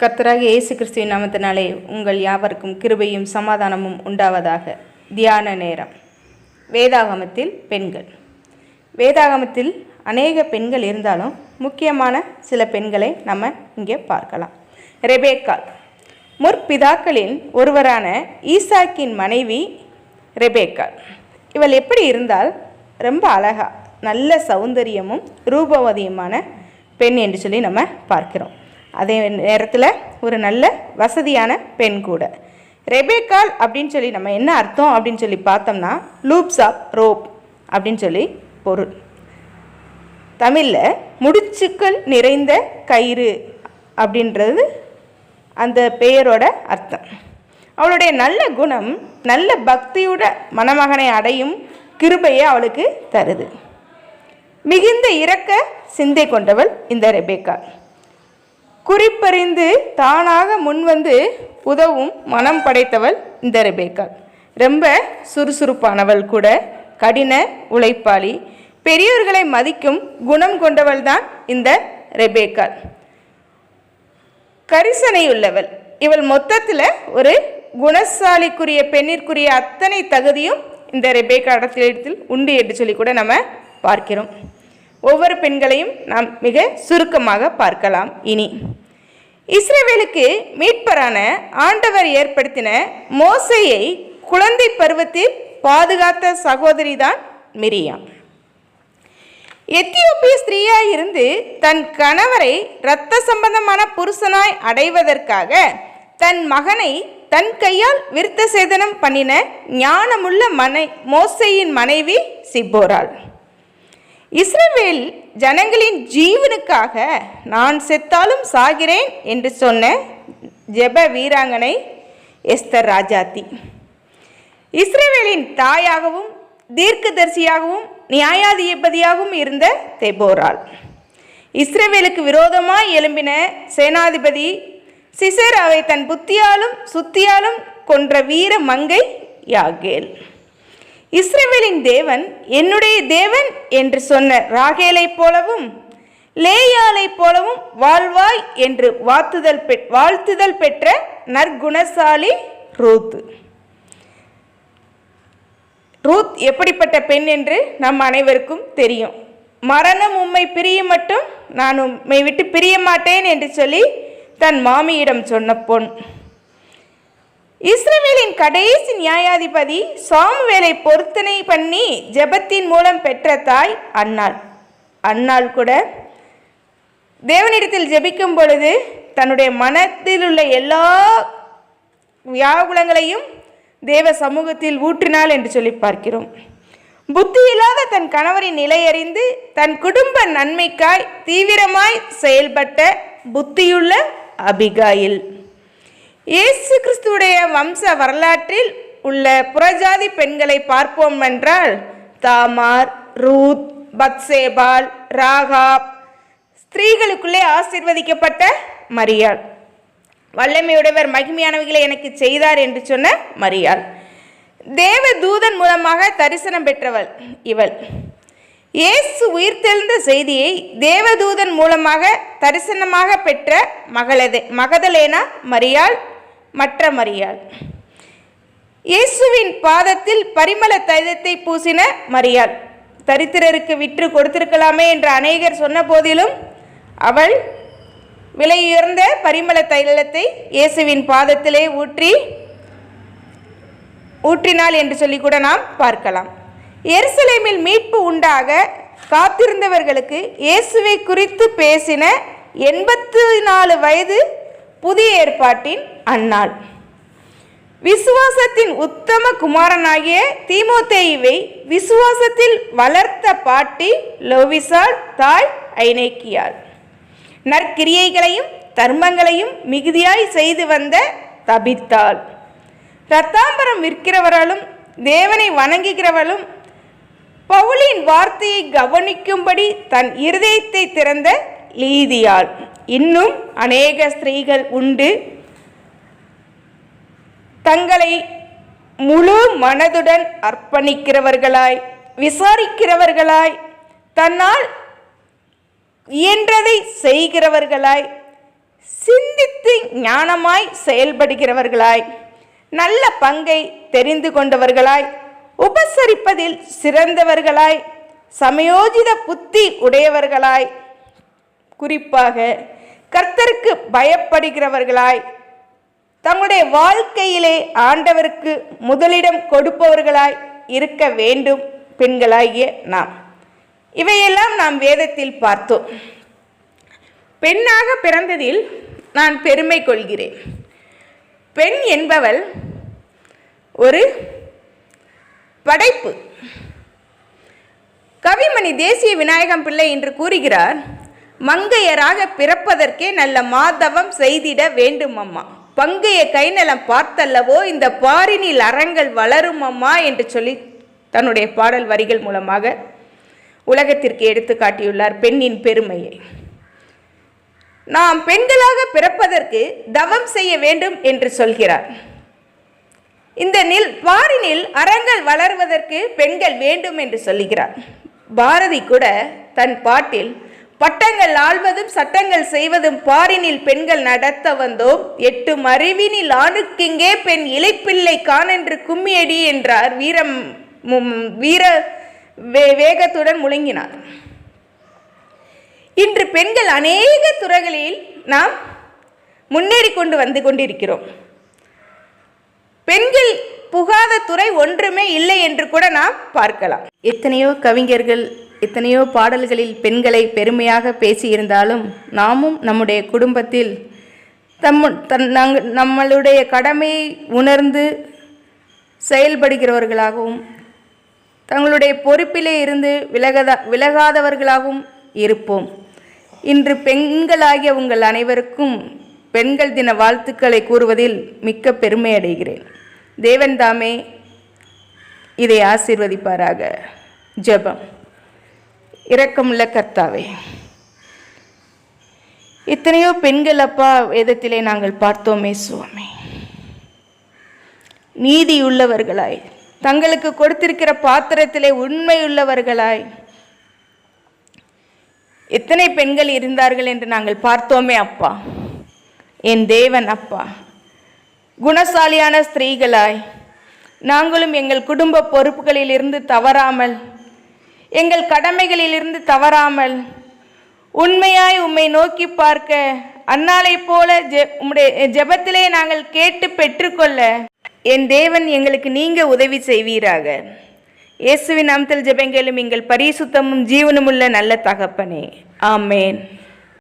கர்த்தராகிய இயேசு கிறிஸ்துவின் நாமத்தினாலே உங்கள் யாவருக்கும் கிருபையும் சமாதானமும் உண்டாவதாக. தியான நேரம். வேதாகமத்தில் பெண்கள். வேதாகமத்தில் அநேக பெண்கள் இருந்தாலும் முக்கியமான சில பெண்களை நம்ம இங்கே பார்க்கலாம். ரெபேக்காள் முற்பிதாக்களின் ஒருவரான ஈசாக்கின் மனைவி ரெபேக்காள். இவள் எப்படி இருந்தால் ரொம்ப அழகா, நல்ல சௌந்தரியமும் ரூபவதியுமான பெண் என்று சொல்லி நம்ம பார்க்கிறோம். அதே நேரத்தில் ஒரு நல்ல வசதியான பெண் கூட. ரெபேக்காள் அப்படின்னு சொல்லி நம்ம என்ன அர்த்தம் அப்படின்னு சொல்லி பார்த்தோம்னா, லூப்ஸ் ஆஃப் ரோப் அப்படின்னு சொல்லி பொருள். தமிழில் முடிச்சுக்கள் நிறைந்த கயிறு அப்படின்றது அந்த பெயரோட அர்த்தம். அவளுடைய நல்ல குணம் நல்ல பக்தியோட மணமகனை அடையும் கிருபையை அவளுக்கு தருது. மிகுந்த இரக்க சிந்தை கொண்டவள் இந்த ரெபேக்காள். குறிப்பறிந்து தானாக முன்வந்து உதவும் மனம் படைத்தவள் இந்த ரெபேக்காள். ரொம்ப சுறுசுறுப்பானவள் கூட, கடின உழைப்பாளி, பெரியோர்களை மதிக்கும் குணம் கொண்டவள் தான் இந்த ரெபேக்காள். கரிசனையுள்ளவள் இவள். மொத்தத்தில் ஒரு குணசாலிக்குரிய பெண்ணிற்குரிய அத்தனை தகுதியும் இந்த ரெபேக்கா இடத்தில் உண்டு என்று சொல்லி கூட நம்ம பார்க்கிறோம். ஒவ்வொரு பெண்களையும் நாம் மிக சுருக்கமாக பார்க்கலாம். இனி இஸ்ரவேலுக்கு மீட்பரான ஆண்டவர் ஏற்படுத்தின மோசேயை குழந்தை பருவத்தில் பாதுகாத்த சகோதரி தான் மிரியாம். எத்தியோப்பிய ஸ்திரீயாய் இருந்து தன் கணவரை இரத்த சம்பந்தமான புருஷனாய் அடைவதற்காக தன் மகனை தன் கையால் விருத்த சேதனம் பண்ணின ஞானமுள்ள மோசேயின் மனைவி சிப்போராள். இஸ்ரவேல் ஜனங்களின் ஜீவனுக்காக நான் செத்தாலும் சாகிறேன் என்று சொன்ன ஜெப வீராங்கனை எஸ்தர் ராஜாத்தி. இஸ்ரவேலின் தாயாகவும் தீர்க்கதரிசியாகவும் நியாயாதிபதியாகவும் இருந்த தெபோராள். இஸ்ரவேலுக்கு விரோதமாய் எழும்பின சேனாதிபதி சிசேராவை தன் புத்தியாலும் சுத்தியாலும் கொன்ற வீர மங்கை யாகேல். இஸ்ரவேலின் தேவன் என்னுடைய தேவன் என்று சொன்ன ராகேலை போலவும் லேயாலை போலவும் வாழ்வாய் என்று வாழ்த்துதல் பெற்ற நற்குணசாலி ரூத். ரூத் எப்படிப்பட்ட பெண் என்று நம் அனைவருக்கும் தெரியும். மரணம் உம்மை பிரிய மட்டும் நான் உம்மை விட்டு பிரிய மாட்டேன் என்று சொல்லி தன் மாமியிடம் சொன்ன பொன். இஸ்ரவேலின் கடைசி நியாயாதிபதி சாமுவேலை பொருத்தனை பண்ணி ஜெபத்தின் மூலம் பெற்ற தாய் அன்னாள். அன்னாள் கூட தேவனிடத்தில் ஜெபிக்கும் பொழுது தன்னுடைய மனத்தில் உள்ள எல்லா வியாகுலங்களையும் தேவ சமூகத்தில் ஊற்றினாள் என்று சொல்லி பார்க்கிறோம். புத்தி இல்லாத தன் கணவரின் நிலையறிந்து தன் குடும்ப நன்மைக்காய் தீவிரமாய் செயல்பட்ட புத்தியுள்ள அபிகாயில். இயேசு கிறிஸ்துவுடைய வம்ச வரலாற்றில் உள்ள புறஜாதி பெண்களை பார்ப்போம் என்றால் தாமார், ரூத், பத்சேபால், ராகாப், ஸ்திரீகளுக்குள்ளே ஆசீர்வதிக்கப்பட்ட மரியாள், வல்லமையுடையவர் மகிமையானவைகளை எனக்கு செய்தார் என்று சொன்ன மரியாள், தேவ தூதன் மூலமாக தரிசனம் பெற்றவள் இவள். இயேசு உயிர்த்தெழுந்த செய்தியை தேவதூதன் மூலமாக தரிசனமாக பெற்ற மகதலேனா மரியாள், மற்ற மரியாள். இயேசுவின் பாதத்தில் பரிமள தைலத்தை பூசின மரியாள். தரித்திரருக்கு விற்று கொடுத்திருக்கலாமே என்று அநேகர் சொன்ன போதிலும் அவள் விலையுயர்ந்த பரிமள தைலத்தை இயேசுவின் பாதத்திலே ஊற்றினாள் என்று சொல்லி கூட நாம் பார்க்கலாம். எருசலேமில் மீட்பு உண்டாக காத்திருந்தவர்களுக்கு இயேசுவை குறித்து பேசின 84 வயது புதிய ஏற்பாட்டின் அன்னாள். விசுவாசத்தின் உத்தம குமாரனாகிய தீமோத்தேயுவை விசுவாசத்தில் வளர்த்த பாட்டி லோவிசாள், தாய் ஐனேக்கியாள். நற்கிரியைகளையும் தர்மங்களையும் மிகுதியாய் செய்து வந்த தபித்தாள். இரத்தாம்பரம் விற்கிறவர்களும் தேவனை வணங்குகிறவளும் பவுலின் வார்த்தையை கவனிக்கும்படி தன் இருதயத்தை திறந்த லீதியாள். இன்னும் அநேக ஸ்திரீகள் உண்டு. தங்களை முழு மனதுடன் அர்ப்பணிக்கிறவர்களாய், விசாரிக்கிறவர்களாய், தன்னால் இயன்றதை செய்கிறவர்களாய், சிந்தித்து ஞானமாய் செயல்படுகிறவர்களாய், நல்ல பங்கை தெரிந்து கொண்டவர்களாய், உபசரிப்பதில் சிறந்தவர்களாய், சமயோஜித புத்தி உடையவர்களாய், குறிப்பாக கர்த்தருக்கு பயப்படுகிறவர்களாய், தங்களுடைய வாழ்க்கையிலே ஆண்டவருக்கு முதலிடம் கொடுப்பவர்களாய் இருக்க வேண்டும் பெண்களாகிய நாம். இவையெல்லாம் நாம் வேதத்தில் பார்த்தோம். பெண்ணாக பிறந்ததில் நான் பெருமை கொள்கிறேன். பெண் என்பவள் ஒரு படைப்பு. கவிமணி தேசிய விநாயகம் பிள்ளை என்று கூறுகிறார், மங்கையராக பிறப்பதற்கே நல்ல மாதவம் செய்திட வேண்டும் அம்மா, பங்கைய கைநலம் பார்த்தல்லவோ இந்த பாரினில் அறங்கள் வளரும் அம்மா என்று சொல்லி தன்னுடைய பாடல் வரிகள் மூலமாக உலகத்திற்கு எடுத்து காட்டியுள்ளார் பெண்ணின் பெருமையை. நாம் பெண்களாக பிறப்பதற்கு தவம் செய்ய வேண்டும் என்று சொல்கிறார். இந்த பாரினில் அறங்கள் வளர்வதற்கு பெண்கள் வேண்டும் என்று சொல்லுகிறார். பாரதி கூட தன் பாட்டில், பட்டங்கள் ஆள்வதும் சட்டங்கள் செய்வதும் பாரினில் பெண்கள் நடத்த வந்தோம், 8 அறிவினில் ஆணுக்கிங்கே பெண் இலைப்பிள்ளை காணென்று கும்மியடி என்றார். வேகத்துடன் முழங்கினார். இன்று பெண்கள் அநேக துறைகளில் நாம் முன்னேறி வந்து கொண்டிருக்கிறோம். பெண்கள் புகாத துறை ஒன்றுமே இல்லை என்று கூட நாம் பார்க்கலாம். எத்தனையோ கவிஞர்கள் எத்தனையோ பாடல்களில் பெண்களை பெருமையாக பேசியிருந்தாலும் நாமும் நம்முடைய குடும்பத்தில் நம்மளுடைய கடமையை உணர்ந்து செயல்படுகிறவர்களாகவும் தங்களுடைய பொறுப்பிலே இருந்து விலகாதவர்களாகவும் இருப்போம். இன்று பெண்களாகிய உங்கள் அனைவருக்கும் பெண்கள் தின வாழ்த்துக்களை கூறுவதில் மிக்க பெருமை அடைகிறேன். தேவன் தாமே இதை ஆசீர்வதிப்பாராக. ஜெபம். இரக்கமுள்ள கர்த்தாவே, எத்தனையோ பெண்கள் அப்பா வேதத்திலே நாங்கள் பார்த்தோமே சுவாமி, நீதியுள்ளவர்களாய், தங்களுக்கு கொடுத்திருக்கிற பாத்திரத்திலே உண்மையுள்ளவர்களாய் எத்தனை பெண்கள் இருந்தார்கள் என்று நாங்கள் பார்த்தோமே அப்பா. என் தேவன் அப்பா, குணசாலியான ஸ்திரீகளாய் நாங்களும் எங்கள் குடும்ப பொறுப்புகளில் இருந்து தவறாமல், எங்கள் கடமைகளிலிருந்து தவறாமல், உண்மையாய் உம்மை நோக்கி பார்க்க அன்னாலை போல உம்முடைய ஜெபத்திலே நாங்கள் கேட்டு பெற்றுக்கொள்ள என் தேவன் எங்களுக்கு நீங்க உதவி செய்வீராக. இயேசுவின் நாமத்தில் ஜெபங்களும் எங்கள் பரிசுத்தமும் ஜீவனுமுள்ள நல்ல தகப்பனே. ஆமேன்.